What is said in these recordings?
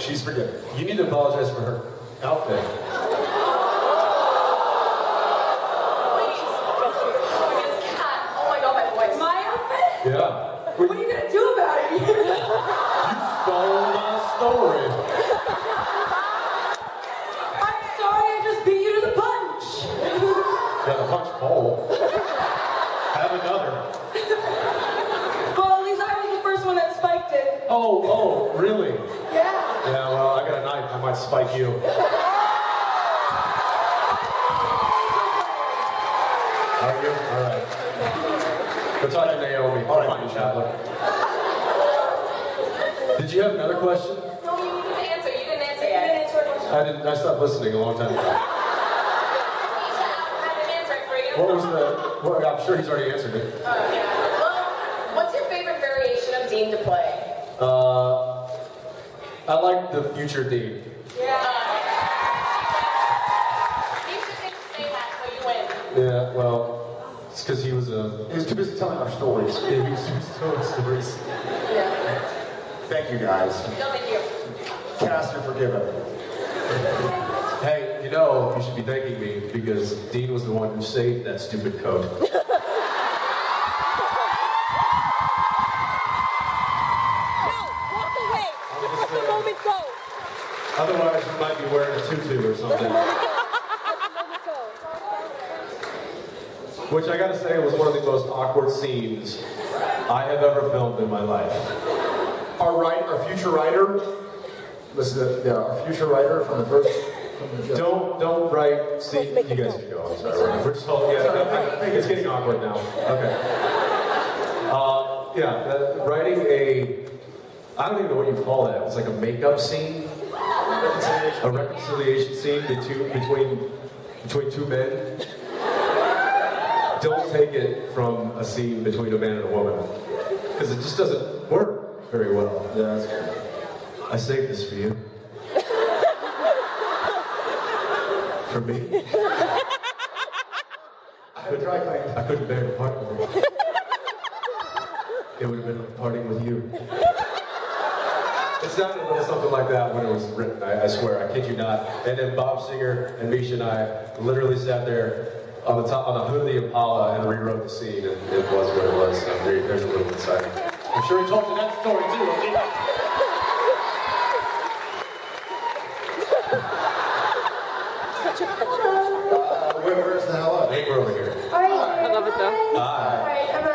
She's forgiven. You need to apologize for her outfit. Yeah. What are you going to do about it? You stole my story. I'm sorry, I just beat you to the punch. Got a punch bowl. Have another. Well, at least I was the first one that spiked it. Oh, really? Yeah. Yeah, well, I got a knife. I might spike you. Are you? All right. Go talk to Naomi. All right, Chandler. Did you have another question? No, you didn't answer. You didn't answer yet. I didn't. I stopped listening a long time ago. I didn't answer it for you. What was the? Well, I'm sure he's already answered it. Oh, yeah. Well, what's your favorite variation of Dean to play? I like the future Dean. Yeah. You should say that so you win. Yeah, well, it's because he was He was too busy telling our stories. Yeah, he was telling stories. Yeah. Thank you, guys. No, thank you. Cast, you're forgiven. Hey, you know, you should be thanking me because Dean was the one who saved that stupid coat. Otherwise, you might be wearing a tutu or something. Which I gotta say was one of the most awkward scenes I have ever filmed in my life. Our future writer, listen to our future writer from the first. Don't write. See, you guys can go. I'm sorry. We're just holding. Yeah, it's getting awkward now. Okay. Writing a. I don't even know what you call that. It's like a makeup scene. A reconciliation scene between two men. Don't take it from a scene between a man and a woman, because it just doesn't work very well. Yeah, that's good. I saved this for you. For me. I couldn't bear to part with it. It would have been like parting with you. It sounded a little something like that when it was written, I swear, I kid you not. And then Bob Singer and Misha and I literally sat there on the hood of the Impala and rewrote the scene, and it was what it was. So there's a little inside. I'm sure he told you that story too. Where's the hell up? Hey, we're over here. All right. I love it though. Hi. All right, I'm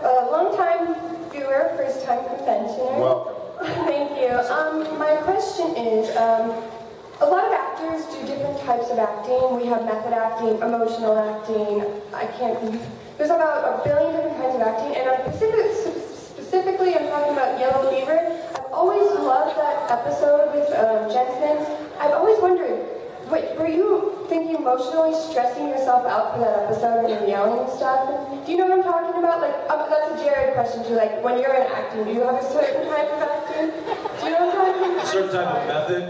a long-time viewer, first-time conventioner. Welcome. Thank you. My question is, a lot of actors do different types of acting. We have method acting, emotional acting. There's about a billion different kinds of acting, and specifically, I'm talking about Yellow Fever. I've always loved that episode with Jensen. I've always wondered, were you thinking emotionally stressing yourself out for that episode and yelling and stuff? Do you know what I'm talking about? Like, that's a Jared question too. Like, when you're in acting, do you have a certain type of acting? Do you know what I'm talking about? A certain type of method?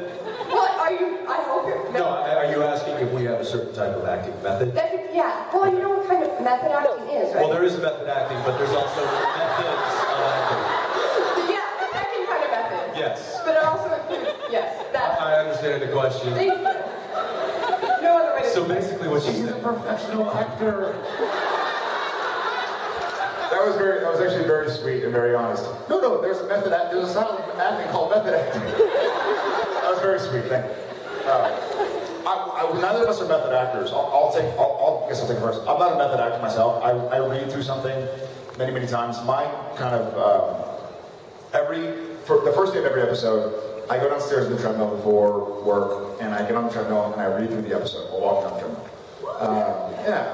What are you? I hope you're. No, are you asking if we have a certain type of acting method? Yeah. Well, you know what kind of method acting is, right? Well, there is method acting, but there's also methods of acting. Yeah, acting kind of method. Yes. But it also includes, yes, that. I understand the question. Thank you. No other way to So basically what she's a professional actor. That was actually very sweet and very honest. No, there's a style of acting called method acting. That was very sweet, thank you. Neither of us are method actors. I guess I'll take it first. I'm not a method actor myself. I read through something many times. My kind of, for the first day of every episode, I go downstairs to the treadmill before work, and I get on the treadmill and I read through the episode. I'll walk down the treadmill.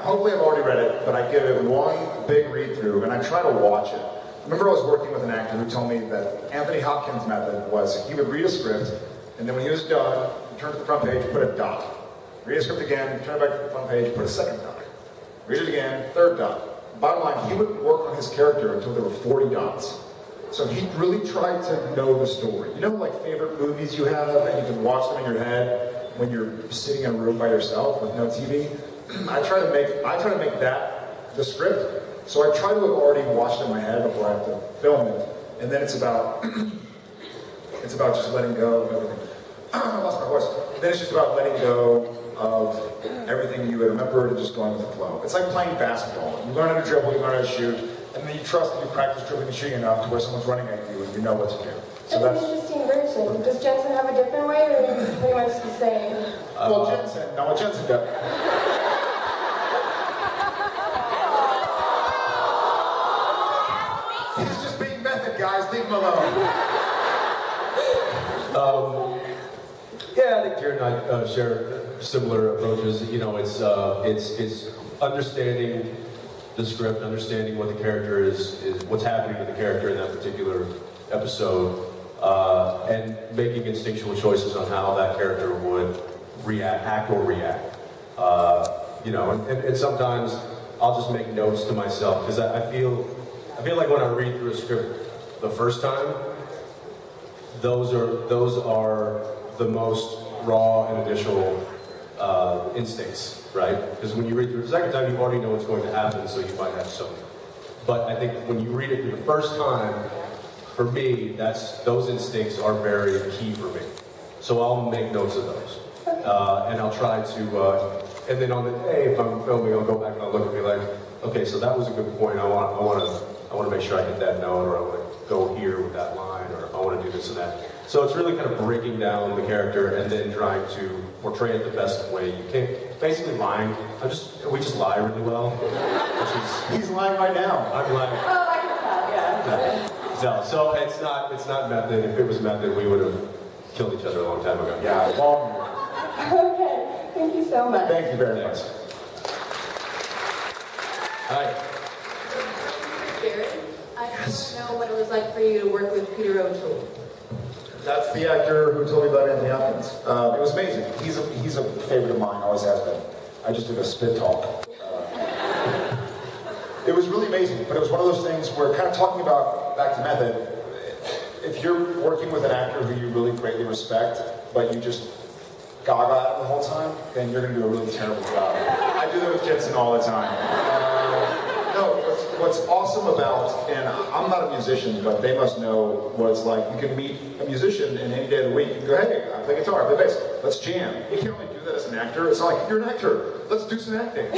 Hopefully I've already read it, but I give it one big read through and I try to watch it. I remember I was working with an actor who told me that Anthony Hopkins' method was he would read a script, and then when he was done, he'd turn to the front page, put a dot. Read a script again, turn it back to the front page, put a second dot. Read it again, third dot. Bottom line, he would work on his character until there were 40 dots. So he really tried to know the story. You know, like favorite movies you have, and you can watch them in your head when you're sitting in a room by yourself with no TV. I try to make that the script. So I try to have already watched it in my head before I have to film it. And then it's about It's about just letting go of everything. I lost my voice. Then it's just about letting go of everything you had remembered and just going with the flow. It's like playing basketball. You learn how to dribble, you learn how to shoot, and then you trust that you practice dribbling and shooting enough to where someone's running at you and you know what to do. So that's an interesting version. Does Jensen have a different way, or is it pretty much the same? Well, Jensen, now what Jensen does. He's just being method, guys. Leave him alone. Yeah, I think Jared and I share similar approaches. You know, it's understanding the script, understanding what the character is what's happening to the character in that particular episode, and making instinctual choices on how that character would act or react. You know, and sometimes I'll just make notes to myself because I feel like when I read through a script the first time, those are the most raw and initial instincts, right? Because when you read through the second time, you already know what's going to happen, so you might have some. But I think when you read it for the first time, for me, those instincts are very key for me. So I'll make notes of those, and I'll try to. And then on the day, if I'm filming, I'll go back and I'll look and be like, okay, so that was a good point. I want to make sure I hit that note, or I want to go here with that line, or I want to do this and that. So it's really kind of breaking down the character and then trying to portray it the best way you can. Basically lying. We just lie really well. He's lying right now. I'm lying. Oh, I can tell, yeah. So it's not method. If it was method, we would have killed each other a long time ago. Yeah, long. Okay, thank you so much. Thank you very much. Hi. Jared, I just want to know what it was like for you to work with Peter O'Toole. That's the actor who told me about Anthony Hopkins. It was amazing. He's a favorite of mine, always has been. I just did a spit talk. It was really amazing, but it was one of those things where, kind of talking about, back to method, if you're working with an actor who you really greatly respect, but you just gaga at the whole time, then you're going to do a really terrible job. I do that with Jensen all the time. No, what's awesome about, and I'm not a musician, but they must know what it's like. You can meet a musician in any day of the week. You can go, hey, I play guitar, I play bass, let's jam. You can't only do that as an actor. It's not like, you're an actor, let's do some acting.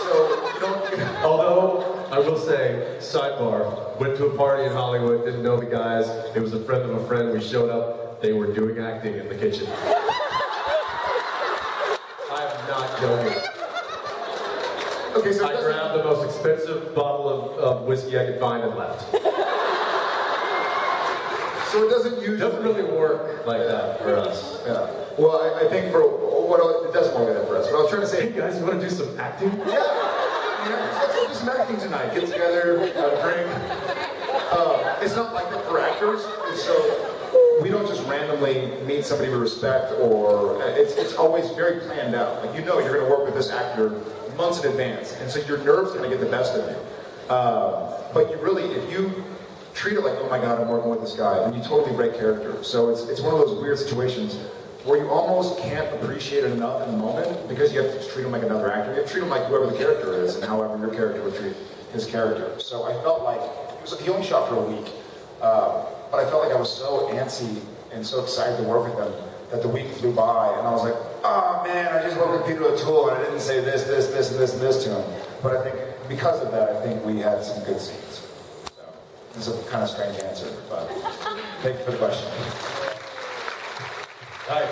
So, you don't... Although, I will say, sidebar, went to a party in Hollywood, didn't know the guys, it was a friend of a friend, we showed up, they were doing acting in the kitchen. I am not joking. Okay, so I grabbed the most expensive bottle of whiskey I could find and left. So it doesn't usually... It doesn't really work like that for us. Yeah. Well, I think for it doesn't work like that for us. But I was trying to say, Hey guys, you want to do some acting? yeah, let's do some acting tonight. Get together, have a drink. It's not like that for actors. So we don't just randomly meet somebody we respect, or it's always very planned out. Like, you know, you're going to work with this actor months in advance, and so your nerves going to get the best of you. But you really, if you treat it like, oh my God, I'm working with this guy, then you totally break character. So it's one of those weird situations where you almost can't appreciate it enough in the moment, because you have to just treat him like another actor. You have to treat him like whoever the character is, and however your character would treat his character. So I felt like, he only shot for a week, but I felt like I was so antsy and so excited to work with him that the week flew by, and I was like, oh man, I just worked with Peter O'Toole and I didn't say this, and this to him. But I think because of that, I think we had some good scenes. So this is a kind of strange answer, but thank you for the question. Hi.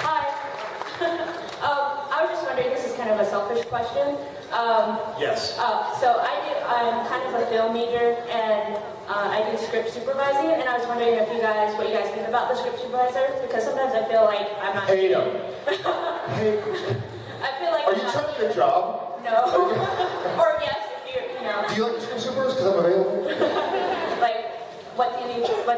Hi. I was just wondering, this is kind of a selfish question. Yes. So I'm kind of a film major, and I do script supervising, and I was wondering what you guys think about the script supervisor, because sometimes I feel like I'm not... Hate him. Hate him. I feel like... Are you trying to get a job? No. Or yes, if you're, Do you like the script supervisors? Because I'm available. Like, what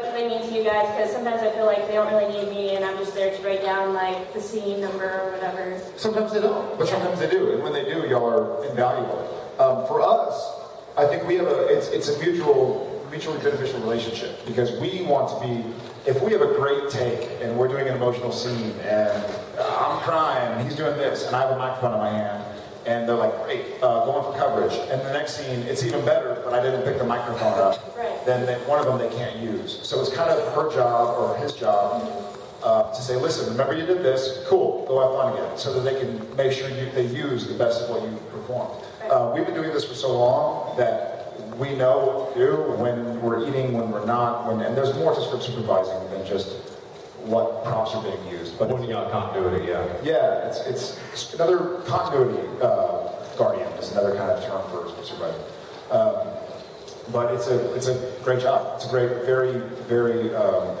do they mean to you guys? Because sometimes I feel like they don't really need me, and I'm just there to write down, like, the scene number or whatever. Sometimes they don't, but sometimes they do, and when they do, y'all are invaluable. For us, I think we have it's a mutually beneficial relationship, because we want to be, if we have a great take and we're doing an emotional scene and I'm crying and he's doing this and I have a microphone in my hand and they're like, great, going for coverage, and the next scene it's even better, but I didn't pick the microphone up. Right. then one of them they can't use. So it's kind of her job or his job to say, listen, remember you did this, cool, go have fun again, so that they can make sure they use the best of what you performed. We've been doing this for so long that we know what to do when we're eating, when we're not, and there's more to script supervising than just what props are being used. But Pointing out continuity, yeah. yeah, it's another continuity guardian is another kind of term for script supervising. But it's a great job. It's a great, very, very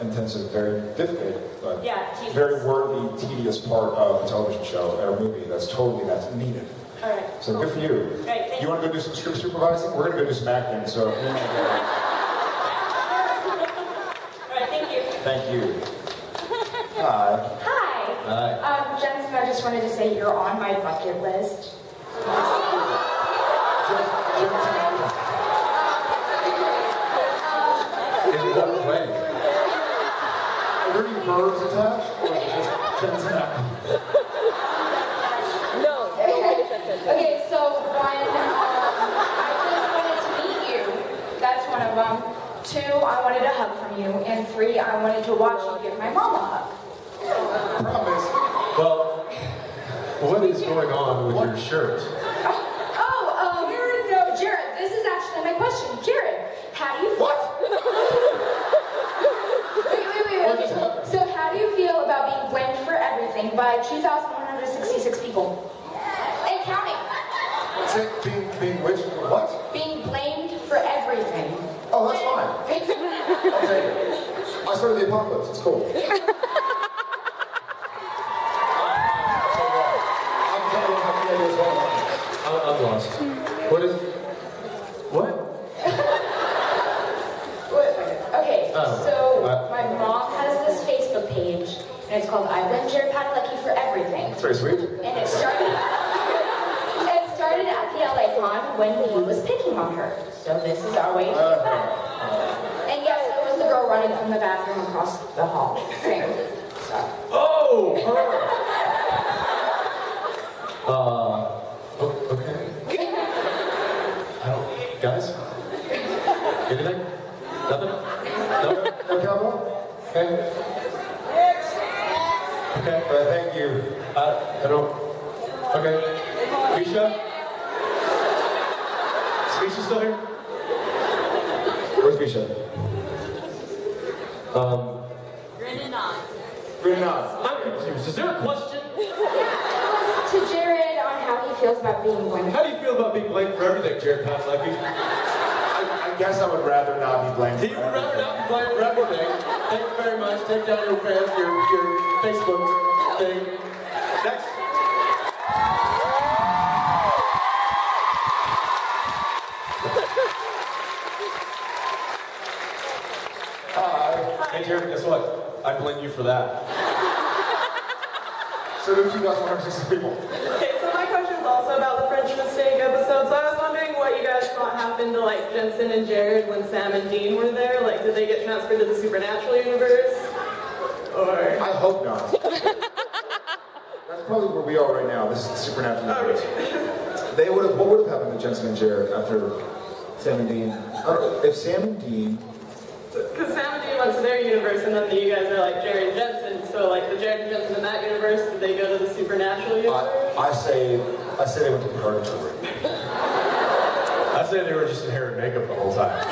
intensive, very difficult, but tedious. very worthy, tedious part of a television show or a movie that's needed. All right. So good for you. Right, thank You want to go do some script supervising? We're going to go do some acting. So. All right, thank you. Thank you. Hi. Hi. Jensen, I just wanted to say you're on my bucket list. In what way? Are there any verbs attached? Or is it just Jensen Ackles? Okay, so one, I just wanted to meet you. That's one of them. 2, I wanted a hug from you. And 3, I wanted to watch you give my mom a hug. Promise. Well, what is going on with your shirt? No, Jared, this is actually my question. Jared, how do you feel? What? Wait. So how do you feel about being blamed for everything by 2,166 people? And counting. Say, being which? What? Being blamed for everything. Oh, that's fine. I'll take it. I started the apocalypse. It's cool. I'm lost. What is... What? Okay, so my mom has this Facebook page, and it's called I Blame Jared Padalecki for Everything. It's very sweet. And it started at the LA Con when he was picking on her. So this is our way to get back. And yes, it was the girl running from the bathroom across the hall. Same. So. Oh, her! Okay. I don't... Guys? Anything? Nothing? No? No cowboy? Okay. Okay. Thank you. I don't... Okay. Misha? Is Misha still here? Where's Misha? Brennan. I'm confused. Is there a question? To Jared on how he feels about being blamed. How do you feel about being blamed for everything, Jared Padalecki? I guess I would rather not be blamed. He would rather not be blamed for everything. Thank you very much. Take down your Facebook thing. Next. Hey Jared, guess what? I blame you for that. So do 2,160 people. Okay, so my question is also about the French mistake episode. So I was wondering what you guys thought happened to like Jensen and Jared when Sam and Dean were there. Like, did they get transferred to the supernatural universe? Or I hope not. That's probably where we are right now. This is the supernatural universe. What would have happened to Jensen and Jared after Sam and Dean? I don't know, if Sam and Dean... because Sam and Dean went to their universe, and then you guys are like Jared and Jensen. So like the Jared and Jensen in that universe, did they go to the supernatural universe? I say they went to purgatory. I say they were just in hair and makeup the whole time.